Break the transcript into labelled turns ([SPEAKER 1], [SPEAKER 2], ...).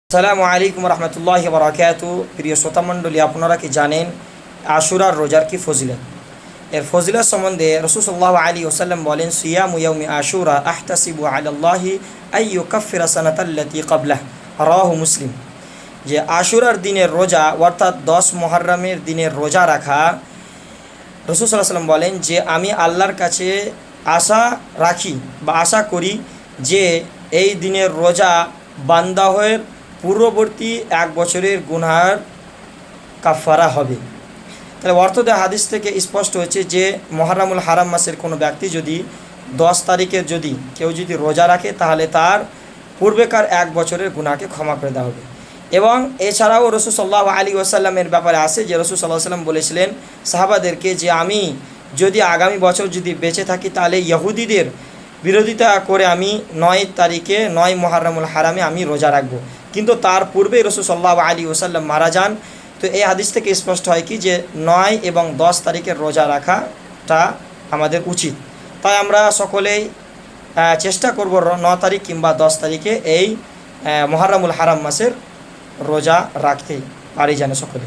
[SPEAKER 1] আসসালামু আলাইকুম রহমতুল্লাহি বারাকাতু। প্রিয় শ্রোতামণ্ডলী, আপনারা কি জানেন আশুরার রোজার কি ফজিলত? এর ফজিলত সম্বন্ধে রাসূল সাল্লাল্লাহু আলাইহি ওয়াসাল্লাম বলেন, সিয়ামু ইয়াউমি আশুরা আহতাসিবু আলাল্লাহি আই ইউকাফিরা সানাতাল্লাতী ক্বাবলাহ, রাওয়াহু মুসলিম। যে আশুরার দিনের রোজা অর্থাৎ 10 মুহররমের দিনের রোজা রাখা, রাসূল সাল্লাল্লাহু আলাইহি ওয়াসাল্লাম বলেন যে আমি আল্লাহর কাছে আশা রাখি বা আশা করি যে এই দিনের রোজা বান্দা হয়ে পূর্ববর্তী 1 বছরের গুনার কাফারা হবে। তাহলে অর্থোদয় হাদিস থেকে স্পষ্ট হচ্ছে যে মুহররমুল হারাম মাসের কোনো ব্যক্তি যদি 10 তারিখের কেউ যদি রোজা রাখে, তাহলে তার পূর্বেকার 1 বছরের গুনাহকে ক্ষমা করে দেওয়া হবে। এবং এছাড়াও রাসূল সাল্লাল্লাহু আলাইহি ওয়াসাল্লামের ব্যাপারে আছে যে রাসূল সাল্লাল্লাহু আলাইহি ওয়াসাল্লাম বলেছিলেন সাহাবাদেরকে যে আমি যদি আগামী বছর যদি বেঁচে থাকি, তাহলে ইহুদিদের বিরোধিতা করে আমি 9 তারিখে 9 মুহররমুল হারামে আমি রোজা রাখবো। কিন্তু তার পূর্বেই রাসূল সাল্লাল্লাহু আলাইহি ওয়াসাল্লাম মারা যান। তো এই হাদিস থেকে স্পষ্ট হয় কি যে 9 এবং 10 তারিখের রোজা রাখাটা আমাদের উচিত। তাই আমরা সকলেই চেষ্টা করব 9 তারিখ কিংবা 10 তারিখে এই মুহররমুল হারাম মাসের রোজা রাখতে পারি যেন সকলে।